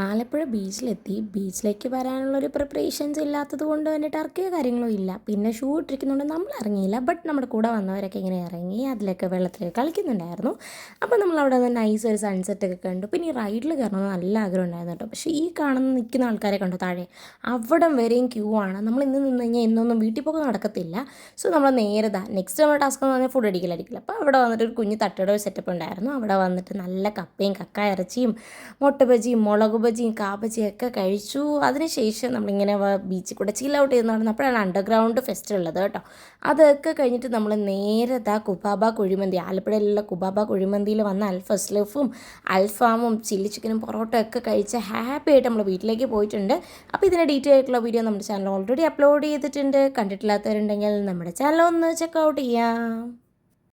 ആലപ്പുഴ ബീച്ചിലെത്തി. ബീച്ചിലേക്ക് വരാനുള്ളൊരു പ്രിപ്പറേഷൻസ് ഇല്ലാത്തത് കൊണ്ട് തന്നെ ടർക്കിയോ കാര്യങ്ങളോ ഇല്ല. പിന്നെ ഷൂ ഇട്ടിരിക്കുന്നതുകൊണ്ട് നമ്മൾ ഇറങ്ങിയില്ല. ബട്ട് നമ്മുടെ കൂടെ വന്നവരൊക്കെ ഇങ്ങനെ ഇറങ്ങി അതിലൊക്കെ വെള്ളത്തിൽ കളിക്കുന്നുണ്ടായിരുന്നു. അപ്പോൾ നമ്മളവിടെ നിന്ന് നൈസ് ഒരു സൺസെറ്റൊക്കെ കണ്ടു. പിന്നെ ഈ റൈഡിൽ കയറണമെന്ന് നല്ല ആഗ്രഹം ഉണ്ടായിരുന്നു കേട്ടോ. പക്ഷേ ഈ നിൽക്കുന്ന ആൾക്കാരെ കണ്ടു താഴെ, അവിടം വരെയും ക്യൂ ആണ്. നമ്മൾ ഇന്ന് നിന്ന് കഴിഞ്ഞാൽ ഇന്നൊന്നും വീട്ടിൽ പോകാൻ നടക്കത്തില്ല. സോ നമ്മൾ നേരെ നെക്സ്റ്റ് നമ്മുടെ ടാസ്ക് എന്ന് പറഞ്ഞാൽ ഫുഡ് അടിക്കലായിരിക്കില്ല. അപ്പോൾ അവിടെ വന്നിട്ട് ഒരു കുഞ്ഞ് തട്ടുകട സെറ്റപ്പ് ഉണ്ടായിരുന്നു. അവിടെ വന്നിട്ട് നല്ല കപ്പയും കക്ക ഇറച്ചിയും മുട്ട ബജിയും മുളക് ബജിയും കാബജിയും ഒക്കെ കഴിച്ചു. അതിനുശേഷം നമ്മളിങ്ങനെ ബീച്ചിൽ കൂടെ ചിൽ ഔട്ട് ചെയ്ത് നടന്നപ്പോഴാണ് അണ്ടർഗ്രൗണ്ട് ഫെസ്റ്റ് ഉള്ളത് കേട്ടോ. അതൊക്കെ കഴിഞ്ഞിട്ട് നമ്മൾ നേരെ കുബാബ കുഴിമന്തി, ആലപ്പുഴയിലുള്ള കുബാബ കുഴിമന്തിയിൽ വന്ന അൽഫസ്ലഫും അൽഫാമും ചില്ലി ചിക്കനും പൊറോട്ടയും ഒക്കെ കഴിച്ച് ഹാപ്പി ആയിട്ട് നമ്മൾ വീട്ടിലേക്ക് പോയിട്ടുണ്ട്. അപ്പോൾ ഇതിൻ്റെ ഡീറ്റെയിൽ ആയിട്ടുള്ള വീഡിയോ നമ്മുടെ ചാനൽ ഓൾറെഡി അപ്ലോഡ് ചെയ്തിട്ടുണ്ട്. കണ്ടിട്ടില്ലാത്തവരുണ്ടെങ്കിൽ നമ്മുടെ ചാനൽ ഒന്ന് ചെക്ക് ഔട്ട് ചെയ്യാം.